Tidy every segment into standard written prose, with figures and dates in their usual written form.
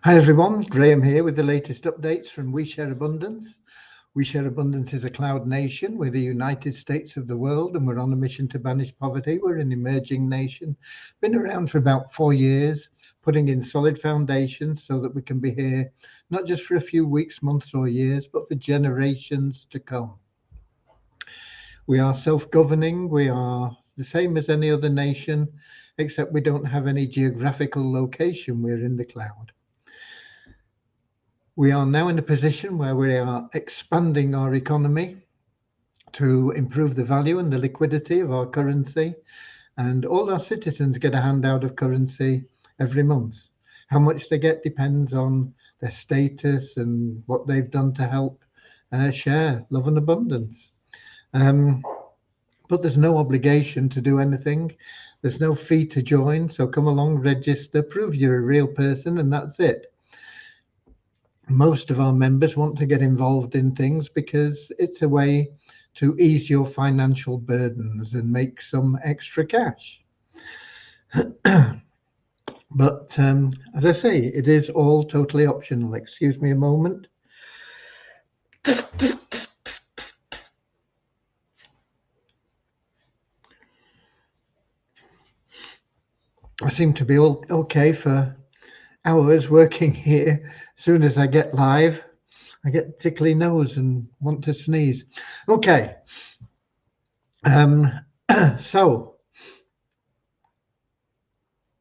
Hi everyone, Graham here with the latest updates from We Share Abundance. We Share Abundance is a cloud nation. We're the United States of the world and we're on a mission to banish poverty. We're an emerging nation, been around for about 4 years, putting in solid foundations so that we can be here not just for a few weeks, months or years, but for generations to come. We are self-governing. We are the same as any other nation, except we don't have any geographical location. We're in the cloud. We are now in a position where we are expanding our economy to improve the value and the liquidity of our currency, and all our citizens get a handout of currency every month. How much they get depends on their status and what they've done to help share love and abundance. But there's no obligation to do anything. There's no fee to join. So come along, register, prove you're a real person, and that's it. Most of our members want to get involved in things because it's a way to ease your financial burdens and make some extra cash. But as I say, it is all totally optional. Excuse me a moment. I seem to be all okay for hours working here. As soon as I get live, I get tickly nose and want to sneeze. Okay. So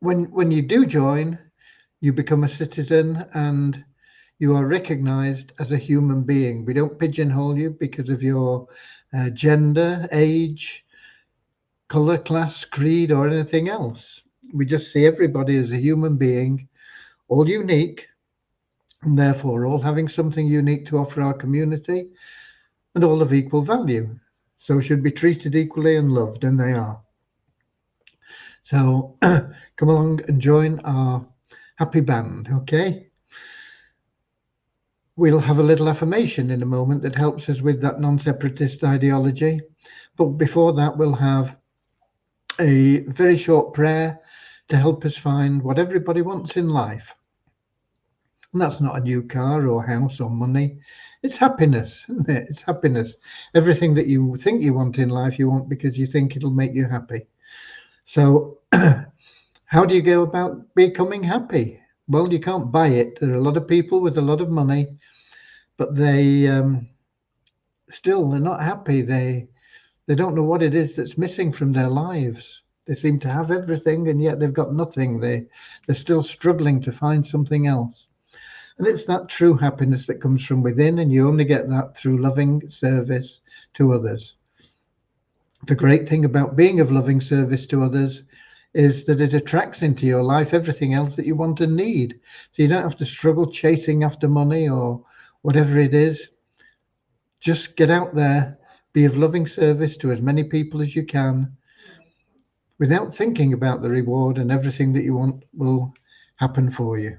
when you do join, you become a citizen and you are recognized as a human being. We don't pigeonhole you because of your gender, age, color, class, creed, or anything else. We just see everybody as a human being, all unique, and therefore all having something unique to offer our community, and all of equal value. So should be treated equally and loved, and they are. So come along and join our happy band, okay? We'll have a little affirmation in a moment that helps us with that non-separatist ideology. But before that, we'll have a very short prayer to help us find what everybody wants in life. And that's not a new car or house or money. It's happiness, isn't it? It's happiness. Everything that you think you want in life, you want because you think it'll make you happy. So how do you go about becoming happy? Well, you can't buy it. There are a lot of people with a lot of money, but they still, they're not happy. They don't know what it is that's missing from their lives. They seem to have everything, and yet they've got nothing. They're still struggling to find something else. And it's that true happiness that comes from within, and you only get that through loving service to others. The great thing about being of loving service to others is that it attracts into your life everything else that you want and need. So you don't have to struggle chasing after money or whatever it is. Just get out there, be of loving service to as many people as you can, without thinking about the reward, and everything that you want will happen for you.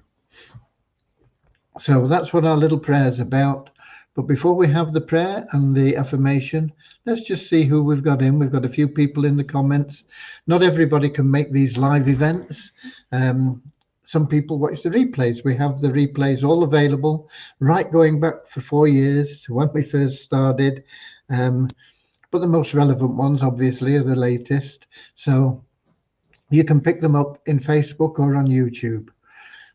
So that's what our little prayer is about. But before we have the prayer and the affirmation, let's just see who we've got in. We've got a few people in the comments. Not everybody can make these live events. Some people watch the replays. We have the replays all available, right going back for 4 years to when we first started. But the most relevant ones, obviously, are the latest. So you can pick them up in Facebook or on YouTube.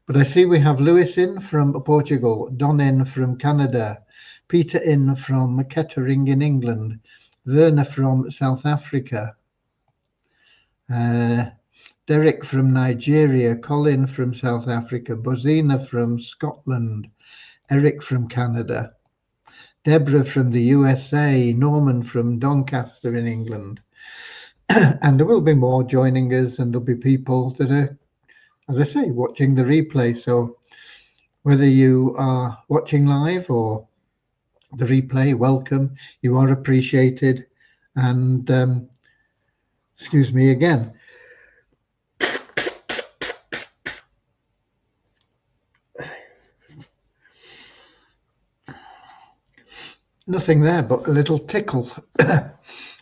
But I see we have Lewis in from Portugal, Don in from Canada, Peter in from Kettering in England, Werner from South Africa, Derek from Nigeria, Colin from South Africa, Bozina from Scotland, Eric from Canada, Deborah from the USA, Norman from Doncaster in England. And there will be more joining us, and there'll be people that are, as I say, watching the replay. So whether you are watching live or the replay, welcome. You are appreciated. And excuse me again. Nothing there but a little tickle.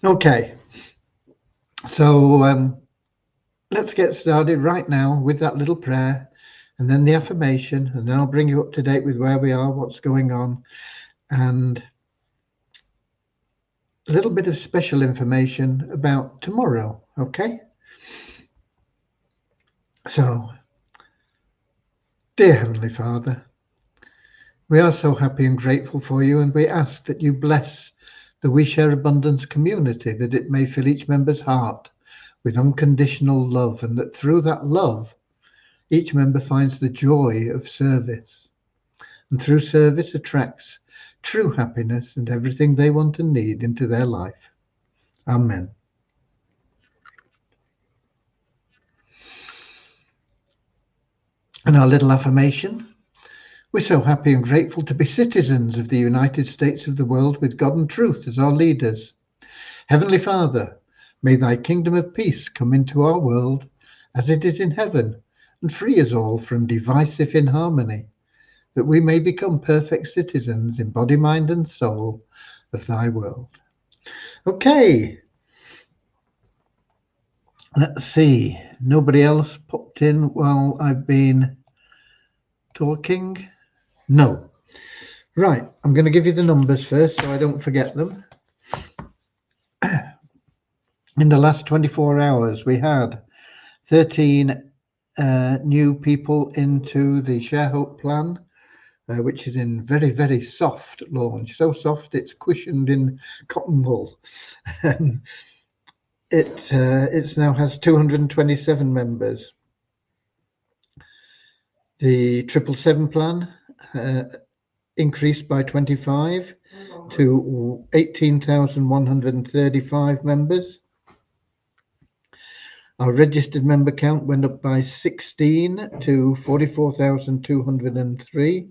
Okay. So let's get started right now with that little prayer. and then the affirmation, and then I'll bring you up to date with where we are, what's going on, and a little bit of special information about tomorrow. Okay? So, dear Heavenly Father, we are so happy and grateful for you, and we ask that you bless the We Share Abundance community, that it may fill each member's heart with unconditional love, and that through that love, each member finds the joy of service, and through service attracts true happiness and everything they want and need into their life. Amen. And our little affirmation: we're so happy and grateful to be citizens of the United States of the world with God and truth as our leaders. Heavenly Father, may thy kingdom of peace come into our world as it is in heaven, and free us all from divisive inharmony, that we may become perfect citizens in body, mind, and soul of thy world. Okay. Let's see. Nobody else popped in while I've been talking? No. Right. I'm going to give you the numbers first so I don't forget them. In the last 24 hours, we had 13 new people into the Share Hope plan, which is in very, very soft launch. So soft it's cushioned in cotton wool. It now has 227 members. The 777 plan increased by 25 to 18,135 members. Our registered member count went up by 16 to 44,203.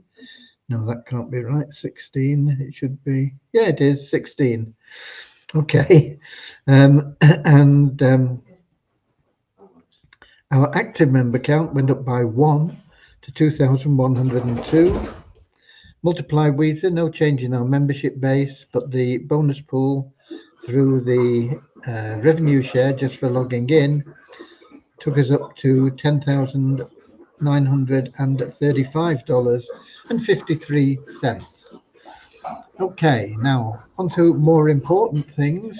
No, that can't be right. 16. It should be. Yeah, it is 16. Okay. Our active member count went up by 1 to 2,102. Multiply Weezer, no change in our membership base, but the bonus pool through the revenue share just for logging in took us up to $10,935.53. Okay, now on to more important things.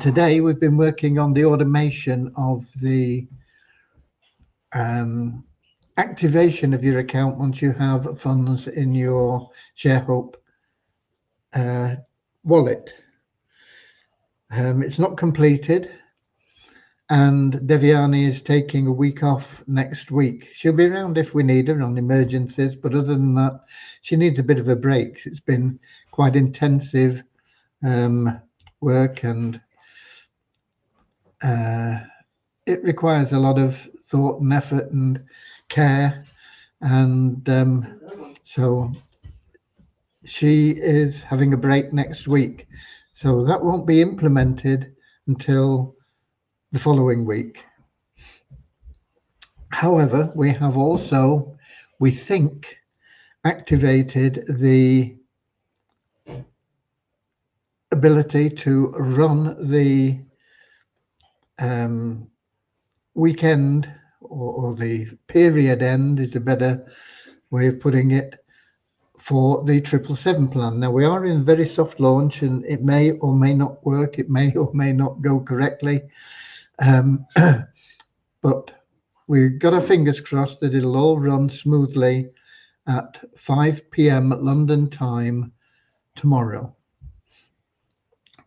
Today we've been working on the automation of the activation of your account once you have funds in your ShareHope wallet. It's not completed, and Devyani is taking a week off next week. She'll be around if we need her on emergencies, but other than that, she needs a bit of a break. It's been quite intensive work, and it requires a lot of thought and effort and care, and so she is having a break next week, so that won't be implemented until the following week. However, we have also, we think, activated the ability to run the weekend, or the period end is a better way of putting it, for the 777 plan. Now, we are in very soft launch, and it may or may not work. It may or may not go correctly. But we've got our fingers crossed that it'll all run smoothly at 5 p.m. London time tomorrow.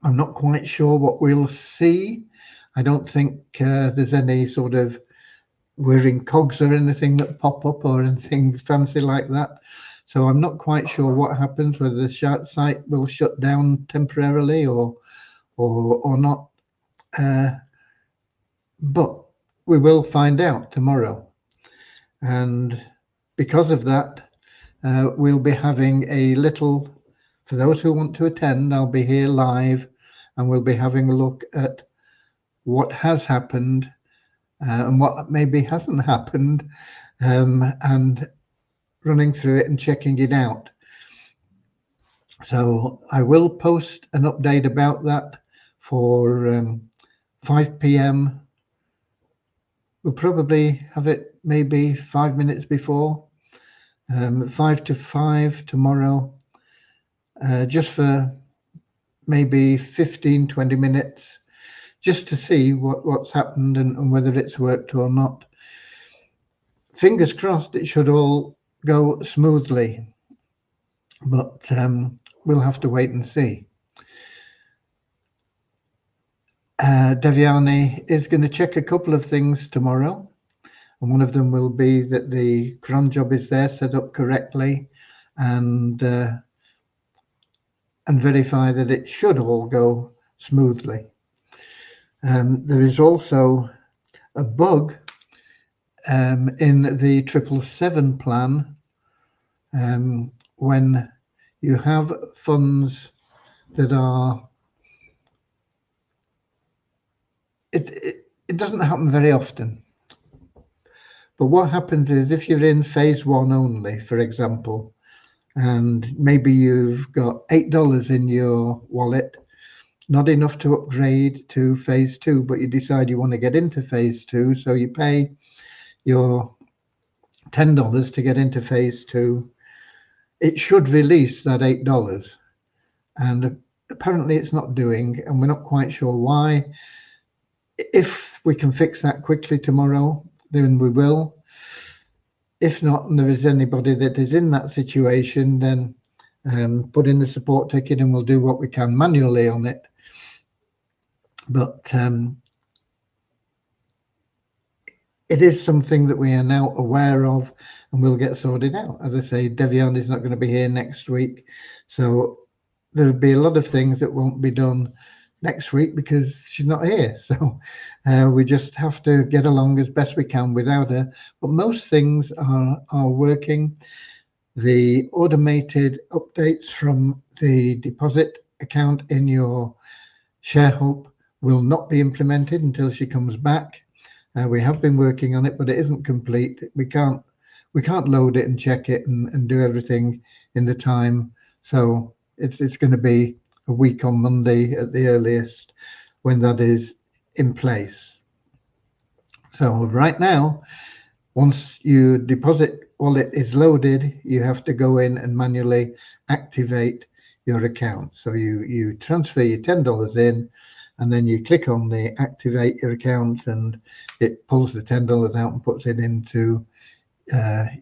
I'm not quite sure what we'll see. I don't think there's any sort of whirring cogs or anything that pop up or anything fancy like that. So I'm not quite sure what happens, whether the site will shut down temporarily or not. But we will find out tomorrow. And because of that, we'll be having a little, for those who want to attend, I'll be here live, and we'll be having a look at what has happened and what maybe hasn't happened, and running through it and checking it out. So I will post an update about that for 5 p.m. We'll probably have it maybe 5 minutes before, 5 to 5 tomorrow, just for maybe 15-20 minutes, just to see what's happened and whether it's worked or not. Fingers crossed it should all go smoothly, but we'll have to wait and see. Devyani is going to check a couple of things tomorrow, and one of them will be that the cron job is there, set up correctly, and verify that it should all go smoothly. There is also a bug in the 777 plan when you have funds that are it doesn't happen very often, but what happens is if you're in phase 1 only, for example, and maybe you've got $8 in your wallet, not enough to upgrade to phase 2, but you decide you want to get into phase 2, so you pay your $10 to get into phase 2. It should release that $8, and apparently it's not doing, and we're not quite sure why. If we can fix that quickly tomorrow, then we will. If not, and there is anybody that is in that situation, then put in the support ticket and we'll do what we can manually on it. But it is something that we are now aware of and will get sorted out. As I say, Devyani is not going to be here next week, so there'll be a lot of things that won't be done next week because she's not here. So we just have to get along as best we can without her. But most things are working. The automated updates from the deposit account in your ShareHope will not be implemented until she comes back. We have been working on it, but it isn't complete. We can't load it and check it and do everything in the time. So it's going to be a week on Monday at the earliest when that is in place. So right now, once your deposit wallet is loaded, you have to go in and manually activate your account. So you transfer your $10 in, and then you click on the activate your account, and it pulls the $10 out and puts it into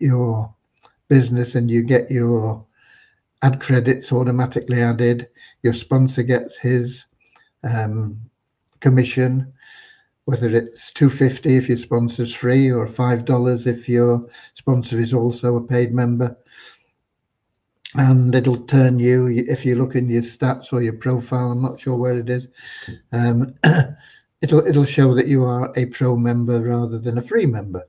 your business, and you get your ad credits automatically added. Your sponsor gets his commission, whether it's $2.50 if your sponsor's free, or $5 if your sponsor is also a paid member. And it'll turn you, if you look in your stats or your profile, I'm not sure where it is, it'll show that you are a pro member rather than a free member.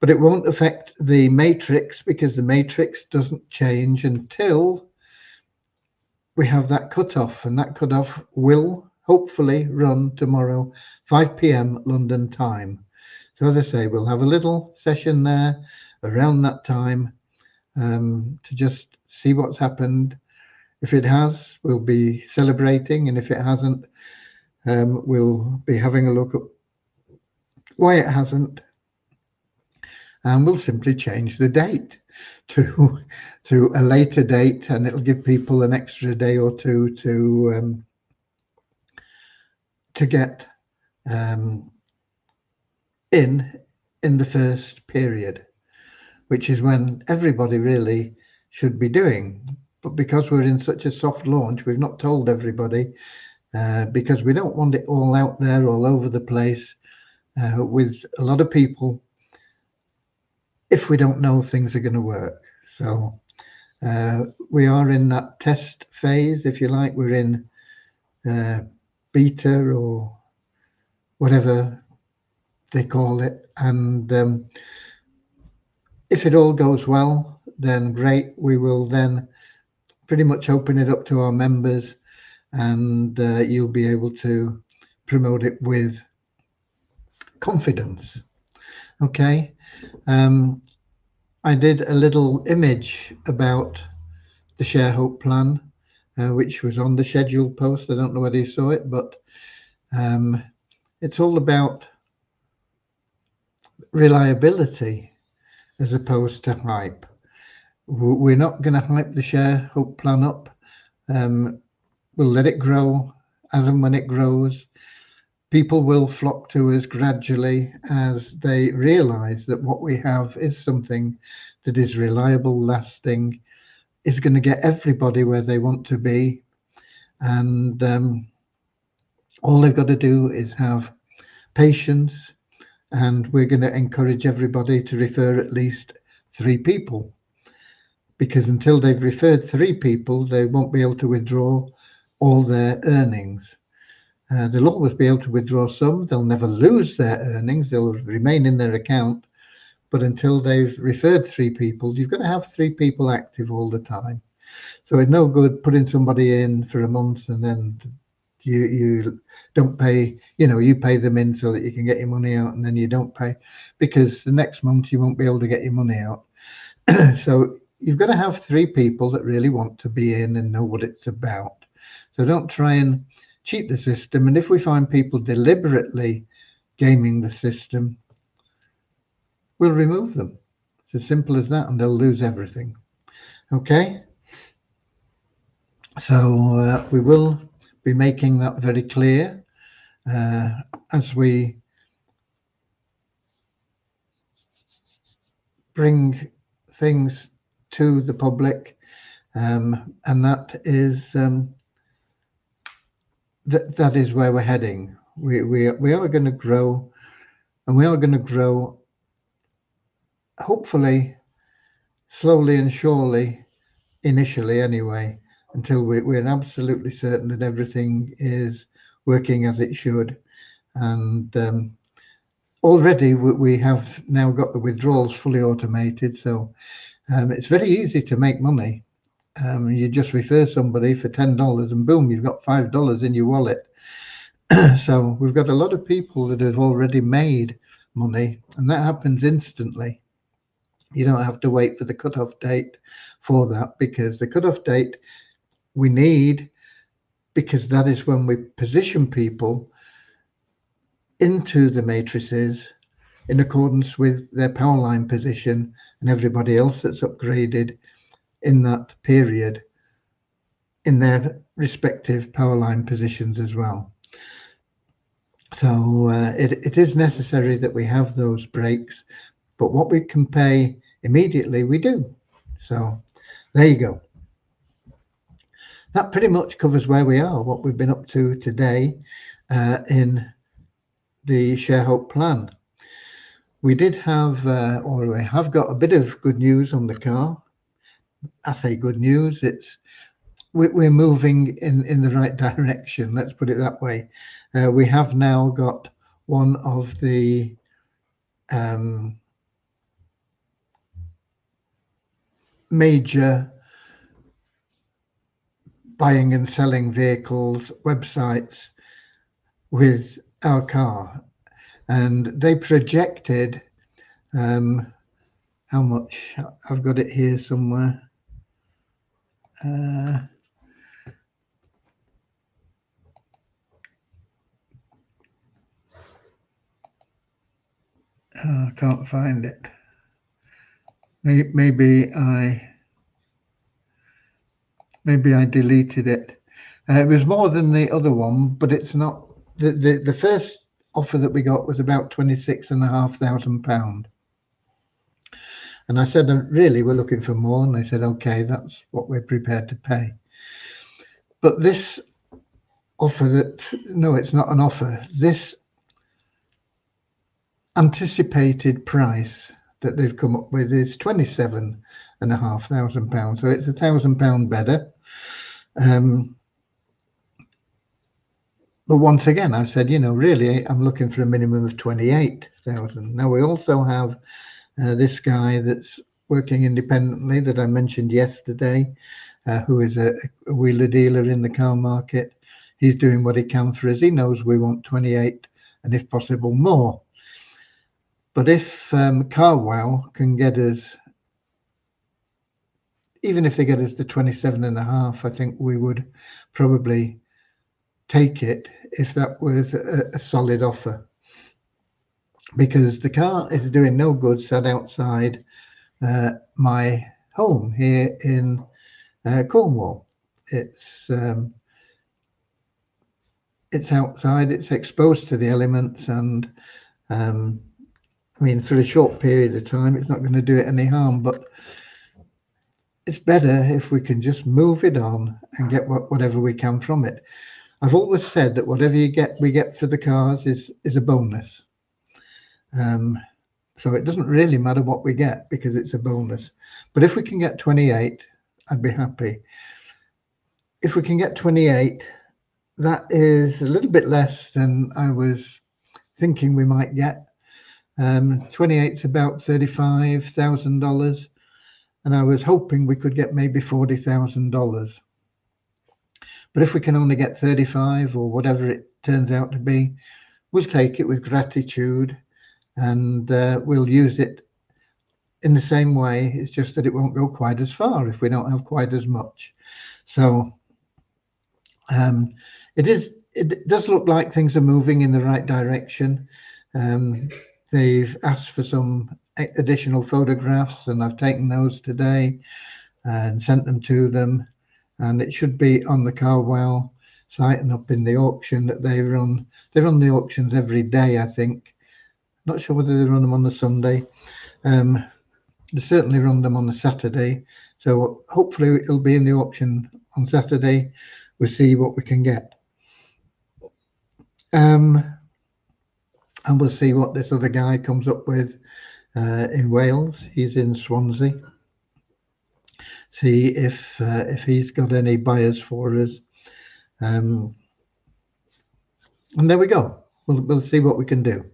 But it won't affect the matrix, because the matrix doesn't change until we have that cutoff, and that cutoff will hopefully run tomorrow, 5 p.m. London time. So as I say, we'll have a little session there around that time to just see what's happened. If it has, we'll be celebrating, and if it hasn't, we'll be having a look at why it hasn't. And we'll simply change the date to a later date, and it'll give people an extra day or two to get in the first period, which is when everybody really should be doing. But because we're in such a soft launch, we've not told everybody, because we don't want it all out there all over the place with a lot of people if we don't know things are going to work. So we are in that test phase, if you like. We're in beta or whatever they call it, and if it all goes well, then great. We will then pretty much open it up to our members, and you'll be able to promote it with confidence. Okay. I did a little image about the ShareHope plan, which was on the scheduled post. I don't know whether you saw it, but it's all about reliability as opposed to hype. We're not going to hype the share hope plan up. We'll let it grow as and when it grows. People will flock to us gradually as they realize that what we have is something that is reliable, lasting, is going to get everybody where they want to be. And all they've got to do is have patience. And we're going to encourage everybody to refer at least 3 people. Because until they've referred 3 people, they won't be able to withdraw all their earnings. They'll always be able to withdraw some. They'll never lose their earnings. They'll remain in their account. But until they've referred 3 people, you've got to have 3 people active all the time. So it's no good putting somebody in for a month and then you don't pay, you pay them in so that you can get your money out, and then you don't pay because the next month you won't be able to get your money out. So you've got to have 3 people that really want to be in and know what it's about. So don't try and cheat the system. And if we find people deliberately gaming the system, we'll remove them. It's as simple as that, and they'll lose everything. Okay. So we will be making that very clear as we bring things to the public, and that is that is where we're heading. We are going to grow, and we are going to grow hopefully slowly and surely, initially anyway, until we're absolutely certain that everything is working as it should. And already we have now got the withdrawals fully automated, so it's very easy to make money. You just refer somebody for $10 and boom, you've got $5 in your wallet. So we've got a lot of people that have already made money, and that happens instantly. You don't have to wait for the cutoff date for that, because the cutoff date we need, because that is when we position people into the matrices in accordance with their power line position and everybody else that's upgraded in that period in their respective power line positions as well. So it is necessary that we have those breaks, but what we can pay immediately, we do. So there you go. That pretty much covers where we are, what we've been up to today in the Share Hope plan. We did have, or we have got a bit of good news on the car. I say good news, we're moving in the right direction, let's put it that way. We have now got one of the major buying and selling vehicles websites with our car, and they projected how much. I've got it here somewhere. I can't find it. Maybe I deleted it. It was more than the other one, but it's not. The first offer that we got was about £26,500, and I said, really, we're looking for more, and they said, okay, that's what we're prepared to pay. But this offer no, it's not an offer. This anticipated price that they've come up with is £27,500, so it's £1,000 better. But once again, I said, really, I'm looking for a minimum of 28,000. Now we also have this guy that's working independently that I mentioned yesterday, who is a wheeler dealer in the car market. He's doing what he can for us. He knows we want 28, and if possible more. But if CarWow can get us, even if they get us the 27.5, I think we would probably take it if that was a solid offer. because the car is doing no good sat outside my home here in Cornwall. It's outside, it's exposed to the elements, and I mean, for a short period of time, it's not going to do it any harm, but it's better if we can just move it on and get whatever we can from it. I've always said that whatever we get for the cars is a bonus. So it doesn't really matter what we get because it's a bonus. But if we can get 28, I'd be happy. If we can get 28, that is a little bit less than I was thinking we might get. 28 is about $35,000, and I was hoping we could get maybe $40,000. But if we can only get 35 or whatever it turns out to be, we'll take it with gratitude, and we'll use it in the same way. It's just that it won't go quite as far if we don't have quite as much. So it does look like things are moving in the right direction. They've asked for some additional photographs, and I've taken those today and sent them to them, and it should be on the CarWow site and up in the auction that they run. They run the auctions every day, I think. Not sure whether they run them on the Sunday. They certainly run them on the Saturday, so hopefully it'll be in the auction on Saturday. We'll see what we can get. And we'll see what this other guy comes up with in Wales. He's in Swansea. See if he's got any buyers for us. And there we go. We'll see what we can do.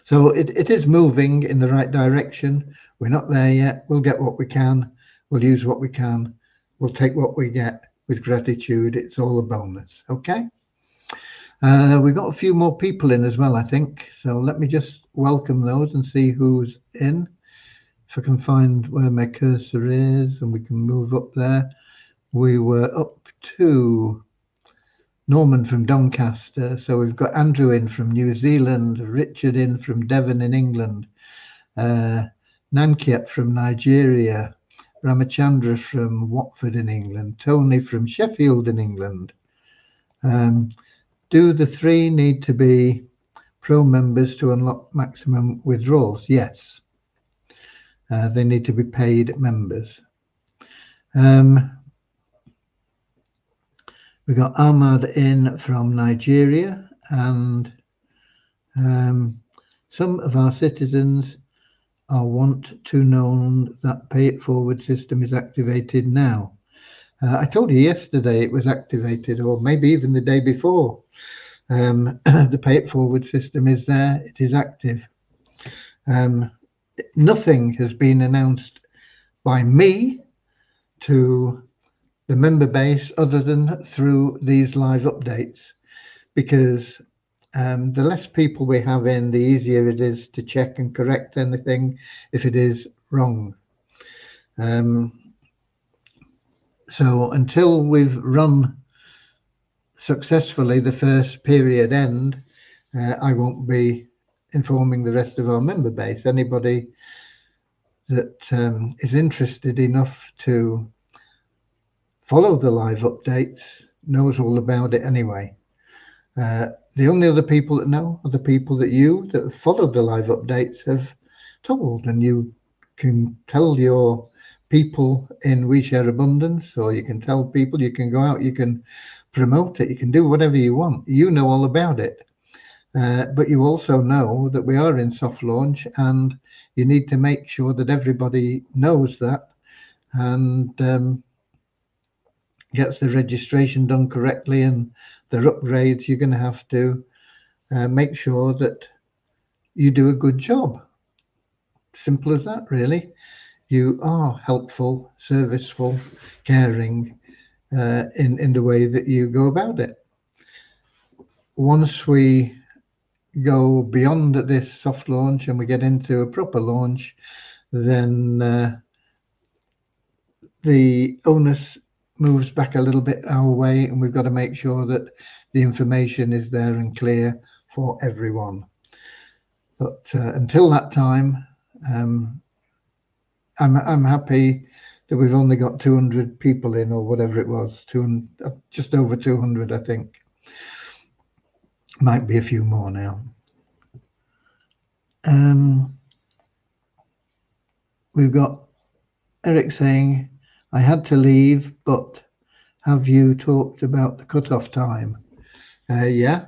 So it is moving in the right direction. We're not there yet. We'll get what we can. We'll use what we can. We'll take what we get with gratitude. It's all a bonus. Okay. We've got a few more people in as well, I think. So let me just welcome those and see who's in. If I can find where my cursor is and we can move up there. We were up to Norman from Doncaster. So we've got Andrew in from New Zealand, Richard in from Devon in England, Nankiat from Nigeria, Ramachandra from Watford in England, Tony from Sheffield in England. Do the 3 need to be Pro members to unlock maximum withdrawals? Yes. They need to be paid members. We got Ahmad in from Nigeria, and some of our citizens want to know that Pay It Forward system is activated now. I told you yesterday it was activated, or maybe even the day before. The Pay It Forward system is there. It is active. Nothing has been announced by me to the member base other than through these live updates, because the less people we have in, the easier it is to check and correct anything if it is wrong. So until we've run successfully the first period end, I won't be informing the rest of our member base. Anybody that is interested enough to follow the live updates knows all about it anyway. The only other people that know are the people that have followed the live updates have told, and you can tell your people in We Share Abundance, or you can tell people, you can go out, you can promote it, you can do whatever you want. You know all about it. But you also know that we are in soft launch, and you need to make sure that everybody knows that and gets the registration done correctly, and their upgrades. You're going to have to make sure that you do a good job. Simple as that, really. You are helpful, serviceful, caring in the way that you go about it. Once we go beyond this soft launch and we get into a proper launch, then the onus moves back a little bit our way, and we've got to make sure that the information is there and clear for everyone. But until that time, I'm happy that we've only got 200 people in, or whatever it was, just over 200, I think. Might be a few more now. We've got Eric saying, I had to leave, but have you talked about the cut-off time? Yeah.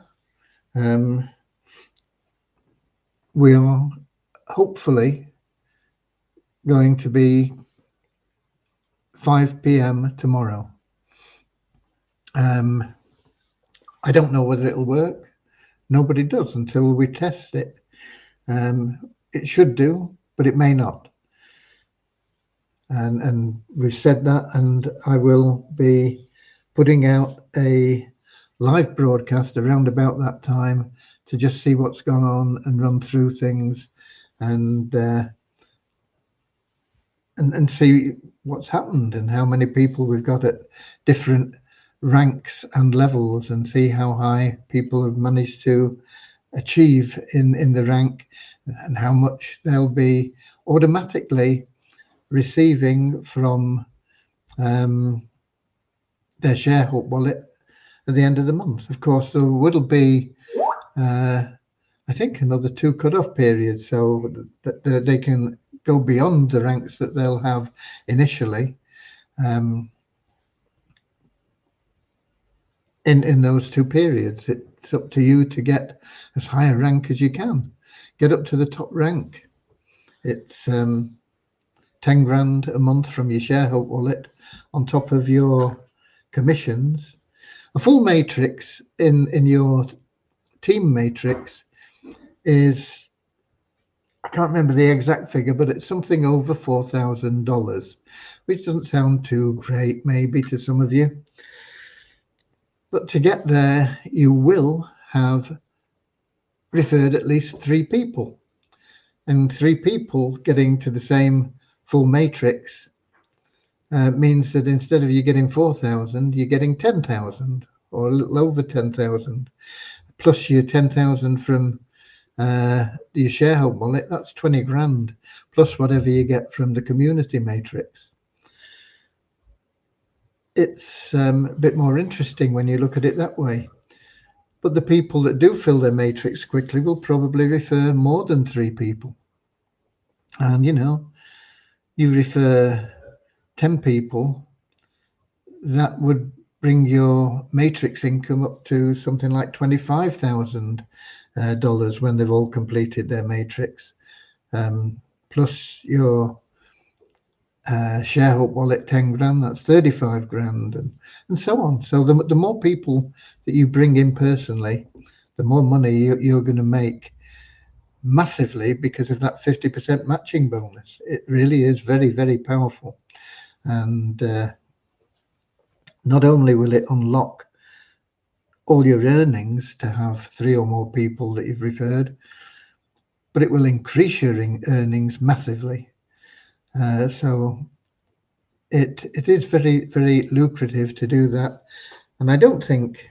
We are hopefully going to be 5 p.m. tomorrow. I don't know whether it'll work. Nobody does until we test it. It should do, but it may not. And we've said that, and I will be putting out a live broadcast around about that time to just see what's gone on and run through things and see what's happened and how many people we've got at different ranks and levels, and see how high people have managed to achieve in the rank, and how much they'll be automatically receiving from their ShareHope wallet at the end of the month. Of course, there will be I think another 2 cut-off periods, so that they can go beyond the ranks that they'll have initially in those 2 periods. It's up to you to get as high a rank as you can. Get up to the top rank. It's 10 grand a month from your ShareHope wallet on top of your commissions. A full matrix in your team matrix is, I can't remember the exact figure, but it's something over $4,000, which doesn't sound too great maybe to some of you. But to get there, you will have referred at least 3 people, and 3 people getting to the same full matrix means that instead of you getting 4,000, you're getting 10,000 or a little over 10,000, plus your 10,000 from your ShareHope wallet. That's 20 grand plus whatever you get from the community matrix. It's a bit more interesting when you look at it that way. But the people that do fill their matrix quickly will probably refer more than 3 people. And you refer 10 people, that would bring your matrix income up to something like $25,000 when they've all completed their matrix, plus your ShareHope wallet 10 grand, that's 35 grand, and so on. So the more people that you bring in personally, the more money you're going to make massively, because of that 50% matching bonus. It really is very, very powerful. And not only will it unlock all your earnings to have 3 or more people that you've referred, but it will increase your earnings massively. So it is very, very lucrative to do that. And I don't think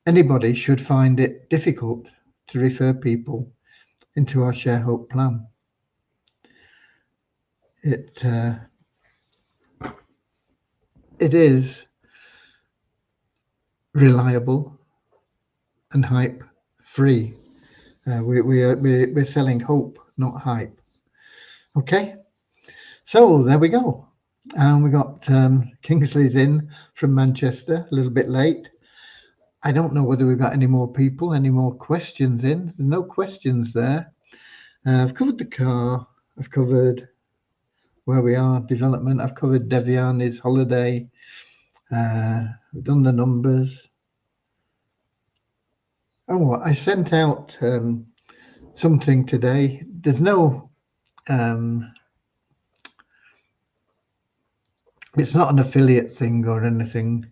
anybody should find it difficult to refer people into our ShareHope plan. It is reliable and hype free. We're selling hope, not hype. Okay, so there we go. And we got Kingsley's in from Manchester, a little bit late. I don't know whether we've got any more people, any more questions in. There's no questions there. I've covered the car. I've covered where we are, development. I've covered Devian, his holiday. We've done the numbers. Oh, I sent out something today. There's no, it's not an affiliate thing or anything,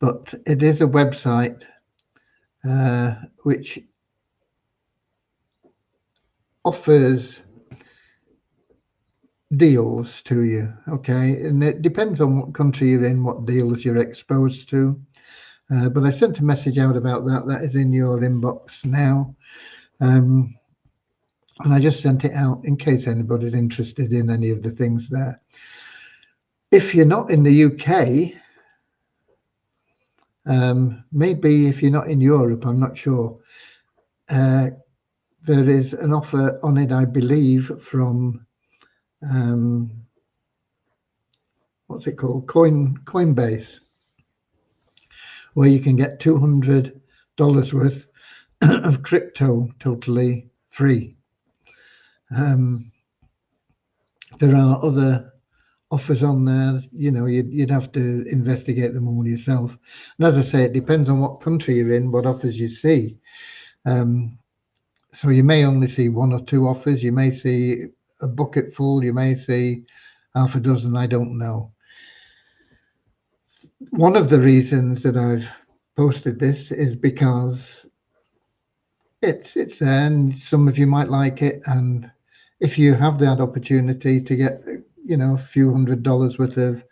but it is a website which offers deals to you. Okay, and it depends on what country you're in, what deals you're exposed to. But I sent a message out about that. That is in your inbox now. and I just sent it out in case anybody's interested in any of the things there. If you're not in the UK, maybe if you're not in Europe, I'm not sure. There is an offer on it, I believe, from what's it called, Coinbase, where you can get $200 worth of crypto totally free. There are other offers on there. You know, you'd have to investigate them all yourself. And as I say, it depends on what country you're in, what offers you see. So you may only see one or two offers. You may see a bucket full. You may see half a dozen. I don't know. One of the reasons that I've posted this is because it's there, and some of you might like it. And if you have that opportunity to get, you know, a few $100 worth of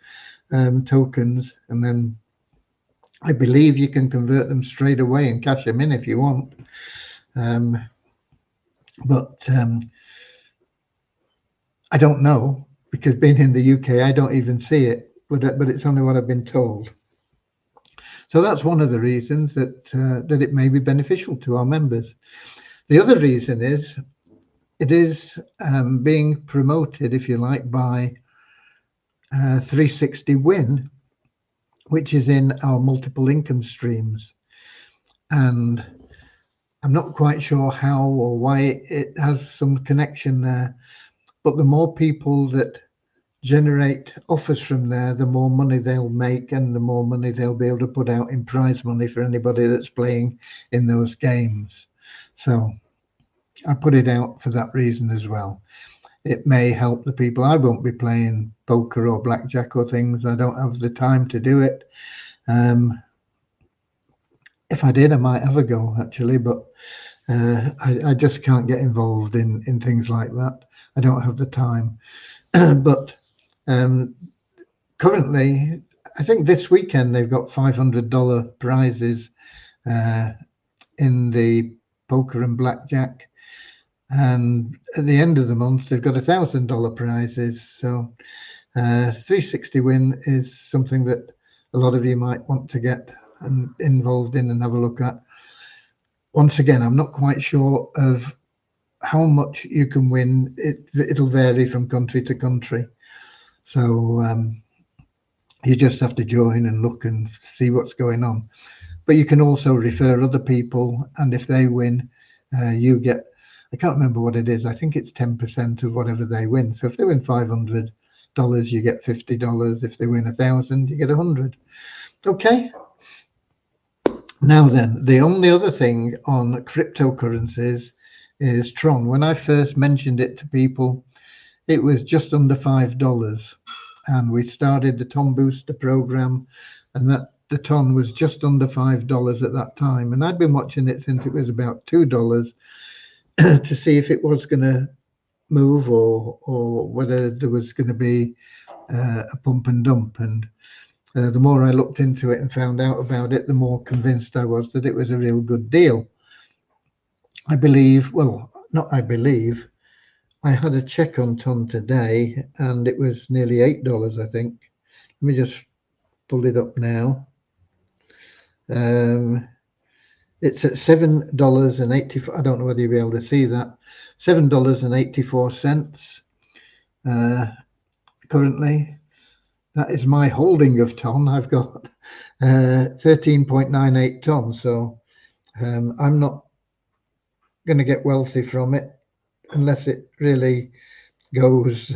tokens, and then I believe you can convert them straight away and cash them in if you want. But I don't know, because being in the UK, I don't even see it, but it's only what I've been told. So that's one of the reasons that that it may be beneficial to our members. The other reason is it is being promoted, if you like, by 360 Win, which is in our multiple income streams. And I'm not quite sure how or why it has some connection there, but the more people that generate offers from there, the more money they'll make, and the more money they'll be able to put out in prize money for anybody that's playing in those games. So I put it out for that reason as well. It may help the people. I won't be playing poker or blackjack or things. I don't have the time to do it. If I did, I might have a go, actually, but I just can't get involved in things like that. I don't have the time. But currently, I think this weekend they've got $500 prizes in the poker and blackjack. And at the end of the month, they've got $1,000 prizes. So 360 Win is something that a lot of you might want to get involved in and have a look at. Once again, I'm not quite sure of how much you can win. It'll vary from country to country. So you just have to join and look and see what's going on. But you can also refer other people, and if they win, you get, I can't remember what it is. I think it's 10% of whatever they win. So if they win $500, you get $50. If they win 1,000, you get 100. Okay. Now then, the only other thing on cryptocurrencies is Tron. When I first mentioned it to people, it was just under $5, and we started the Ton Booster program, and that the Ton was just under $5 at that time. And I'd been watching it since it was about $2 to see if it was going to move or whether there was going to be a pump and dump. And the more I looked into it and found out about it, the more convinced I was that it was a real good deal. I believe, well, not I believe, I had a check on Ton today, and it was nearly $8, I think. Let me just pull it up now. It's at $7.84. I don't know whether you'll be able to see that. $7.84 currently. That is my holding of Ton. I've got 13.98 Ton. So I'm not going to get wealthy from it unless it really goes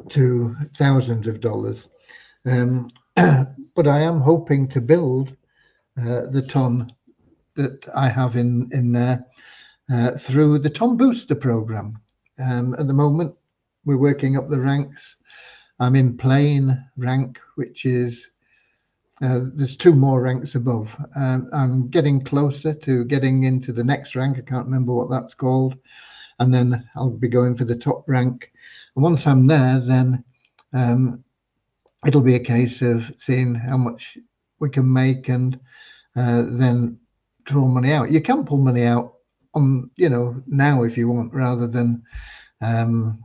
to thousands of dollars. But I am hoping to build the Ton that I have in there through the Ton Booster program. At the moment, we're working up the ranks. I'm in plain rank, which is there's 2 more ranks above. I'm getting closer to getting into the next rank. I can't remember what that's called. And then I'll be going for the top rank. And once I'm there, then it'll be a case of seeing how much we can make and then draw money out. You can pull money out on, you know, now if you want, rather than climb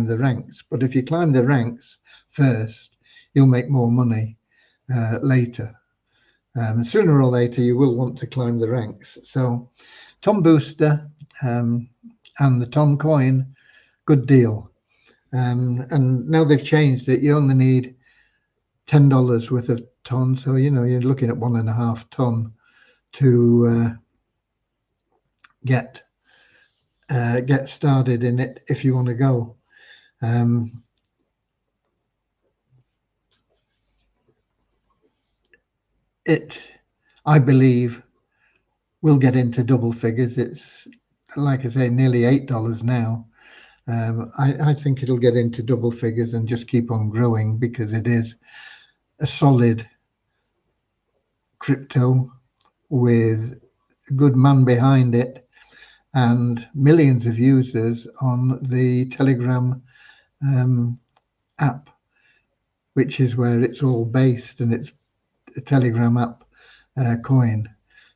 the ranks. But if you climb the ranks first, you'll make more money later. Sooner or later, you will want to climb the ranks. So Ton Booster and the Ton coin, good deal. And now they've changed it. You only need $10 worth of ton. So, you know, you're looking at 1.5 ton to get started in it if you want to go. It, I believe, will get into double figures. It's, like I say, nearly $8 now. I think it'll get into double figures and just keep on growing, because it is a solid crypto with a good man behind it and millions of users on the Telegram app, which is where it's all based, and it's a Telegram app coin.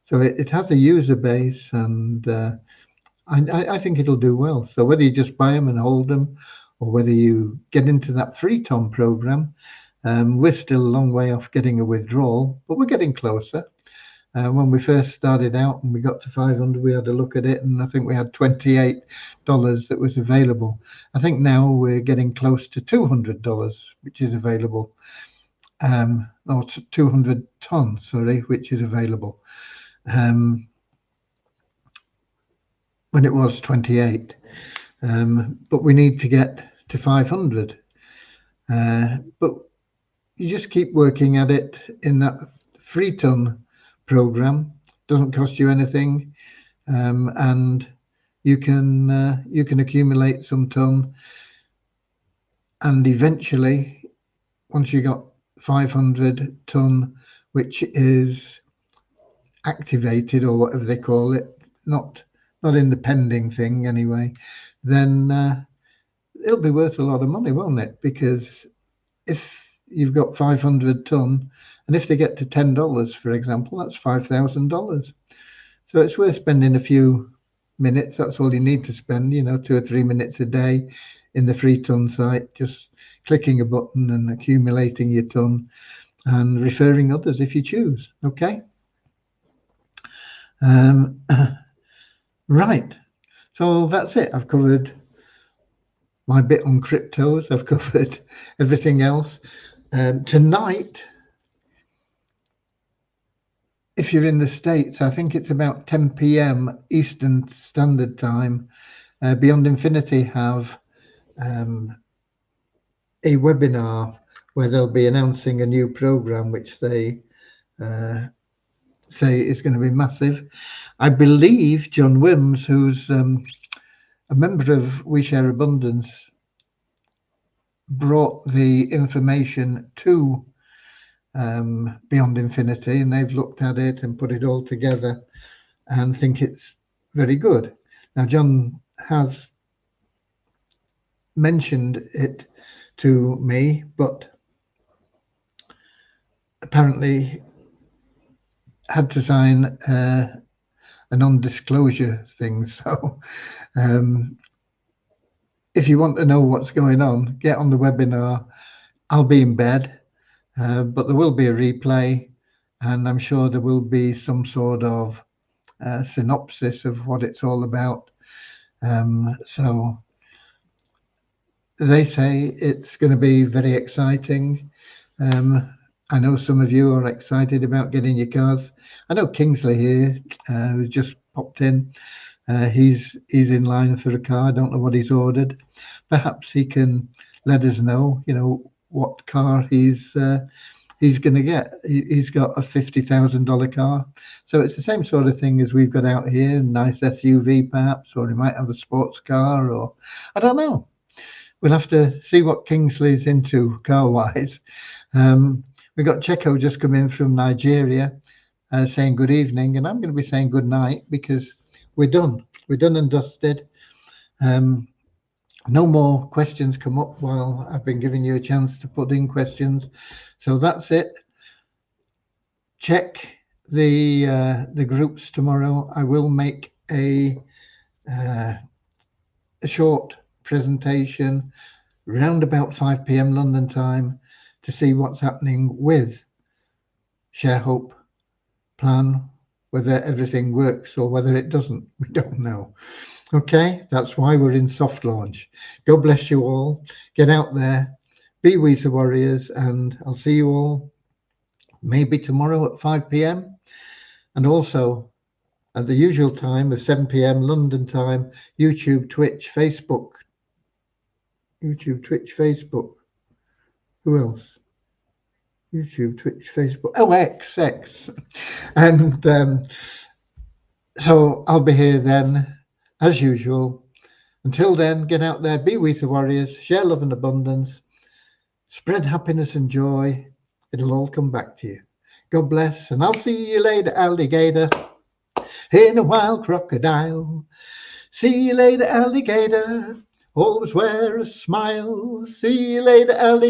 So it has a user base, and I think it'll do well. So whether you just buy them and hold them, or whether you get into that free Ton program, we're still a long way off getting a withdrawal, but we're getting closer. When we first started out and we got to 500, we had a look at it, and I think we had $28 that was available. I think now we're getting close to $200, which is available, or 200 ton, sorry, which is available. When it was 28, but we need to get to 500. But you just keep working at it in that free Ton program. Doesn't cost you anything, and you can accumulate some ton, and eventually, once you got 500 ton, which is activated, or whatever they call it, not in the pending thing anyway, then it'll be worth a lot of money, won't it? Because if you've got 500 ton, and if they get to $10, for example, that's $5,000. So it's worth spending a few minutes. That's all you need to spend, you know, 2 or 3 minutes a day in the free Ton site, just clicking a button and accumulating your ton and referring others if you choose. Okay. Right. So that's it. I've covered my bit on cryptos. I've covered everything else. Tonight, if you're in the States, I think it's about 10 p.m. Eastern Standard Time. Beyond Infinity have a webinar where they'll be announcing a new program, which they say is going to be massive. I believe John Wims, who's a member of We Share Abundance, brought the information to Beyond Infinity, and they've looked at it and put it all together and think it's very good. Now, John has mentioned it to me, but apparently had to sign a non-disclosure thing. So if you want to know what's going on, get on the webinar. I'll be in bed, but there will be a replay, and I'm sure there will be some sort of synopsis of what it's all about. So they say it's going to be very exciting. I know some of you are excited about getting your cars. I know Kingsley here, who's just popped in. He's in line for a car. I don't know what he's ordered. Perhaps he can let us know, you know, what car he's going to get. He's got a $50,000 car. So it's the same sort of thing as we've got out here, a nice SUV perhaps, or he might have a sports car, or I don't know. We'll have to see what Kingsley's into car-wise. We've got Checo just come in from Nigeria saying good evening, and I'm going to be saying good night because we're done. We're done and dusted. No more questions come up while I've been giving you a chance to put in questions. So that's it. Check the groups tomorrow, I will make a short presentation round about 5 p.m. London time to see what's happening with Share Hope Plan, whether everything works or whether it doesn't. We don't know. Okay, that's why we're in soft launch. God bless you all. Get out there, be WISA warriors, and I'll see you all maybe tomorrow at 5 p.m. and also at the usual time of 7 p.m. London time, YouTube, Twitch, Facebook. YouTube, Twitch, Facebook. Who else? YouTube, Twitch, Facebook. Oh, X. And so I'll be here then, as usual. Until then, get out there, be WISA warriors, share love and abundance, spread happiness and joy. It'll all come back to you. God bless, and I'll see you later, alligator, in a wild crocodile. See you later, alligator. Always wear a smile. See you later, alligator.